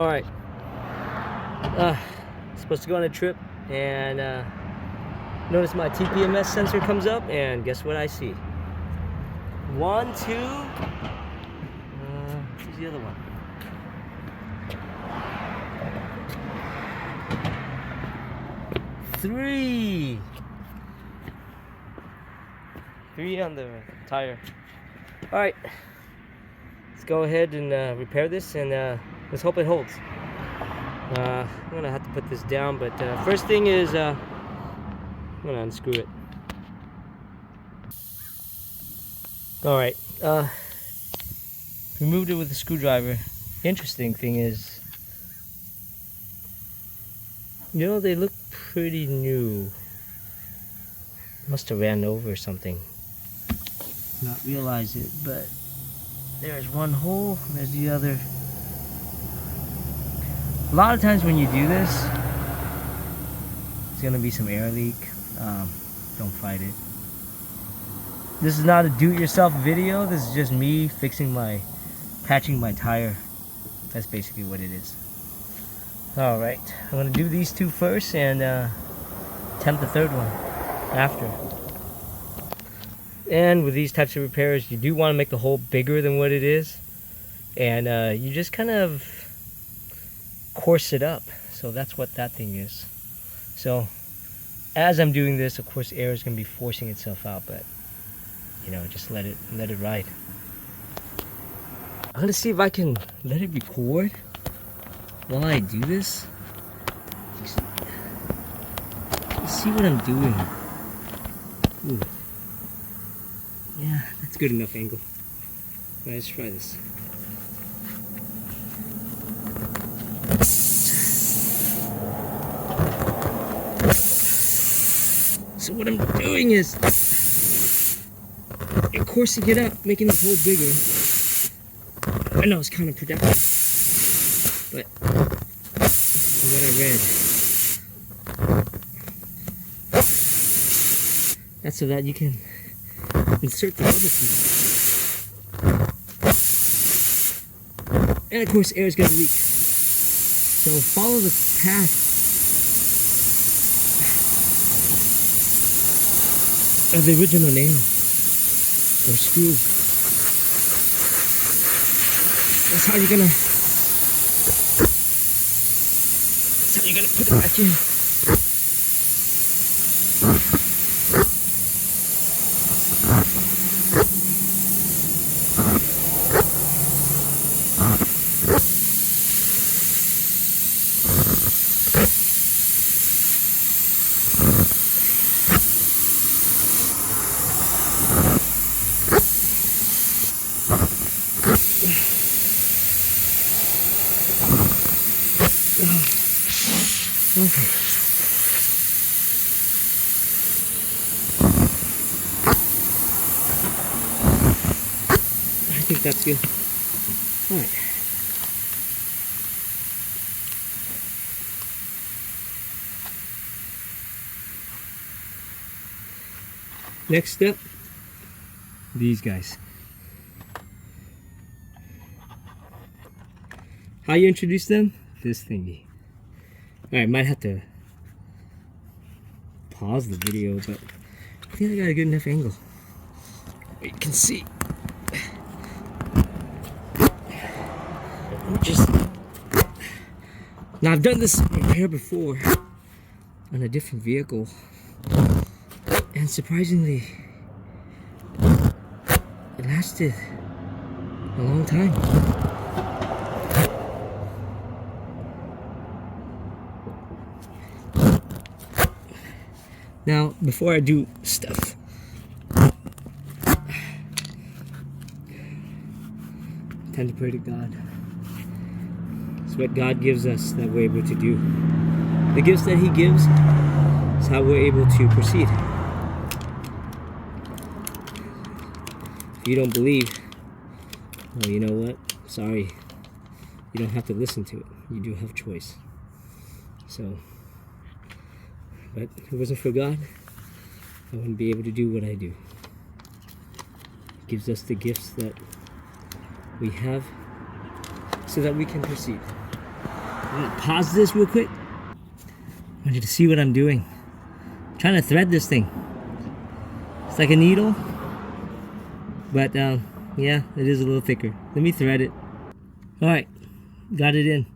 Alright, supposed to go on a trip and notice my TPMS sensor comes up and guess what I see? 1, 2, where's the other one? 3 on the tire. Alright, let's go ahead and repair this and let's hope it holds. I'm gonna have to put this down, but first thing is I'm gonna unscrew it. Alright, removed it with a screwdriver. Interesting thing is, you know, they look pretty new. Must have ran over or something. Not realize it, but there's one hole, there's the other. A lot of times when you do this, there's gonna be some air leak. Don't fight it. This is not a do-it-yourself video. This is just me patching my tire. That's basically what it is. Alright, I'm gonna do these two first and attempt the third one after. And with these types of repairs, you do want to make the hole bigger than what it is, and you just kind of coarse it up. So that's what that thing is. So as I'm doing this, of course air is going to be forcing itself out, but you know, just let it ride. I'm gonna see if I can let it record while I do this. Let's see what I'm doing. Ooh. Yeah, that's good enough angle. Alright, let's try this. So what I'm doing is I'm coursing it up, making the hole bigger. I know it's counterproductive, but from what I read, that's so that you can insert the rubber piece. And of course air is going to leak. So follow the path of the original nail or screw. That's how you're gonna put it back in. Okay. I think that's good. Alright. Next step, these guys. How you introduce them? This thingy. Alright, might have to pause the video, but I think I got a good enough angle. You can see. Now I've done this repair before on a different vehicle, and surprisingly, it lasted a long time. Now, before I do stuff, tend to pray to God. It's what God gives us that we're able to do. The gifts that He gives is how we're able to proceed. If you don't believe, well, you know what? Sorry. You don't have to listen to it. You do have choice. So, but if it wasn't for God, I wouldn't be able to do what I do. He gives us the gifts that we have so that we can proceed. I'm gonna pause this real quick. I want you to see what I'm doing. I'm trying to thread this thing. It's like a needle, but yeah, it is a little thicker. Let me thread it. All right, got it in.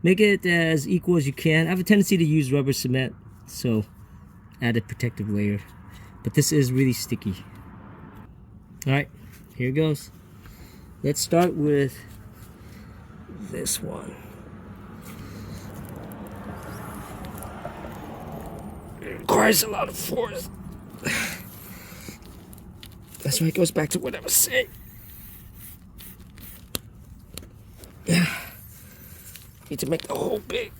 Make it as equal as you can. I have a tendency to use rubber cement, so add a protective layer. But this is really sticky. All right, here it goes. Let's start with this one. It requires a lot of force. That's why it goes back to what I was saying. Need to make the hole big.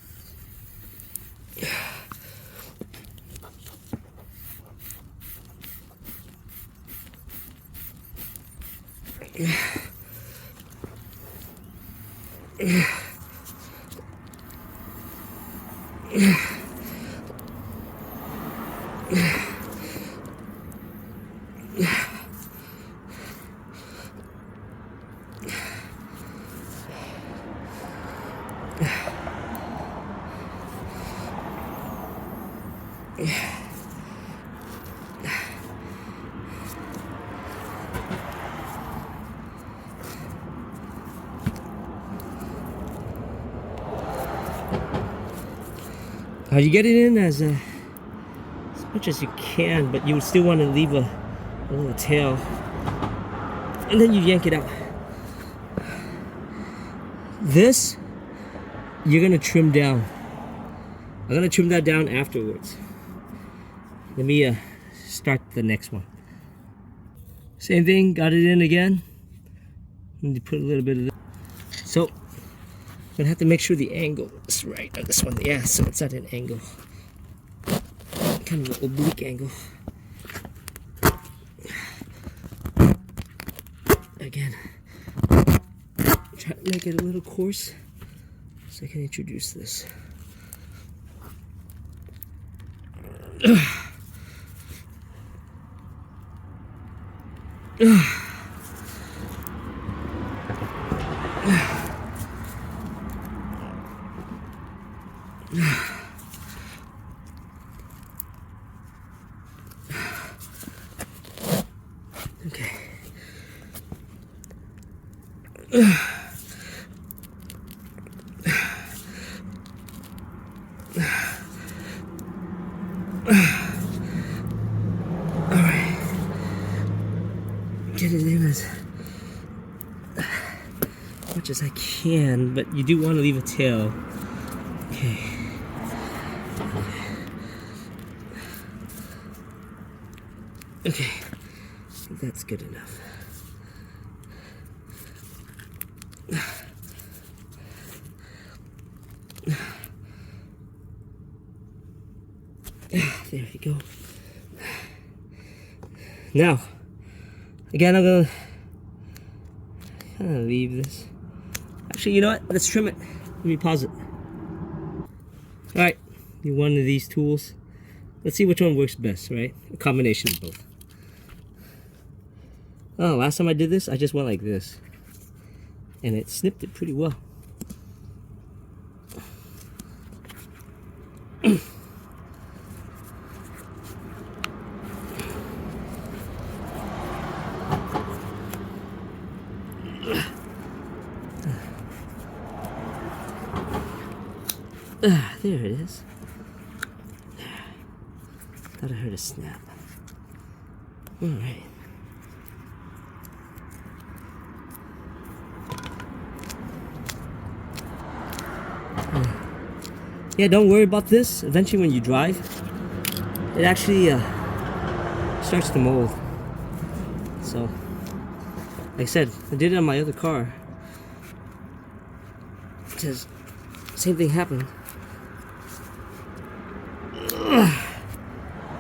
You get it in as much as you can, but you still want to leave a little tail, and then you yank it out. This you're gonna trim down. I'm gonna trim that down afterwards. Let me start the next one. Same thing, got it in again. Need to put a little bit of this. So I'm gonna have to make sure the angle is right on this one. Yeah, so it's at an angle. Kind of an oblique angle. Again, try to make it a little coarse so I can introduce this. Okay. All right. Get it in as much as I can, but you do want to leave a tail. Okay. Okay. I think that's good enough. There you go. Now, again, I'm gonna leave this. Actually, you know what? Let's trim it. Let me pause it. All right, you one of these tools. Let's see which one works best, right? A combination of both. Oh, last time I did this, I just went like this, and it snipped it pretty well. There it is. Thought I heard a snap. All right. Yeah, don't worry about this. Eventually when you drive, it actually starts to mold. So, like I said, I did it on my other car. Because same thing happened.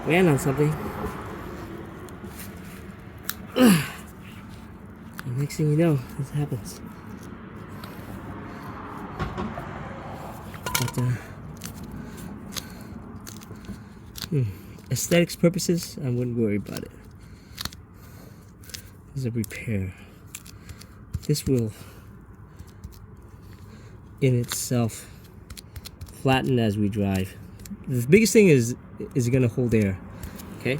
Ran on something. And next thing you know, this happens. But aesthetics purposes, I wouldn't worry about it. It's a repair. This will, in itself, flatten as we drive. The biggest thing is it gonna hold air. Okay.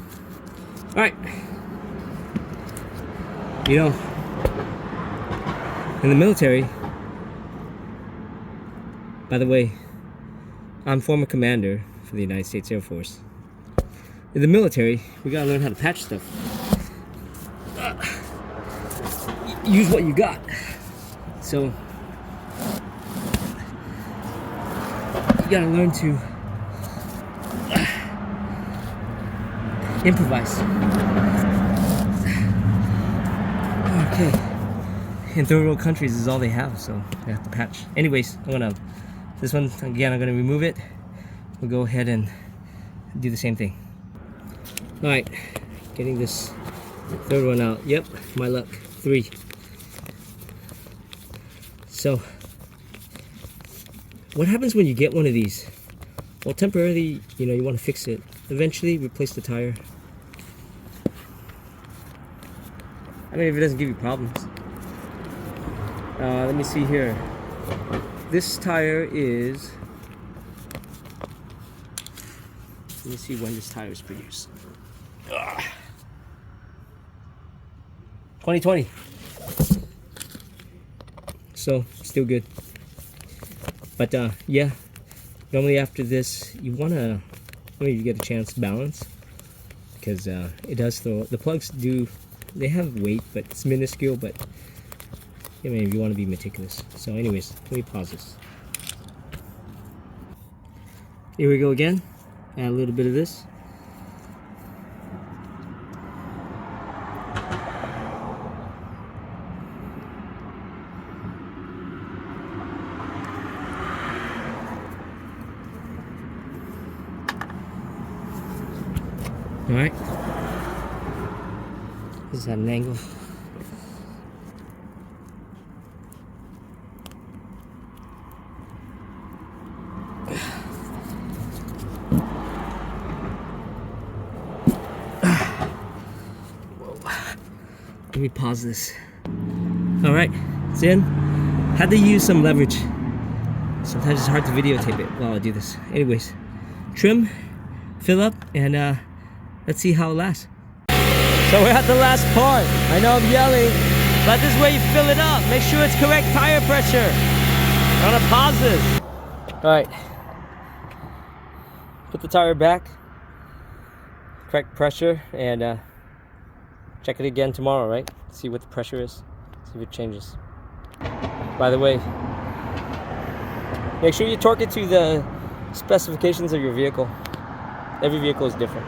All right. You know, in the military, by the way, I'm former commander for the United States Air Force. In the military, we gotta learn how to patch stuff. Use what you got. So, you gotta learn to improvise. Okay. In third world countries, this is all they have, so I have to patch. Anyways, this one, again, I'm gonna remove it. We'll go ahead and do the same thing. All right, getting this third one out. Yep, my luck, 3. So, what happens when you get one of these? Well, temporarily, you know, you want to fix it. Eventually, replace the tire. I mean, if it doesn't give you problems. Let me see here. This tire is... Let me see when this tire is produced. 2020. So, still good. But yeah, normally after this, you wanna, when you get a chance, balance. Because it does throw, the plugs do, they have weight, but it's minuscule, but I mean, if you want to be meticulous. So anyways, let me pause this. Here we go again. Add a little bit of this. All right. This is at an angle. Let me pause this. All right, it's in. Had to use some leverage. Sometimes it's hard to videotape it while I do this. Anyways, trim, fill up, and let's see how it lasts. So we're at the last part. I know I'm yelling, but this is where you fill it up. Make sure it's correct tire pressure. I'm gonna pause this. All right, put the tire back, correct pressure, and check it again tomorrow, right? See what the pressure is, see if it changes. By the way, make sure you torque it to the specifications of your vehicle. Every vehicle is different.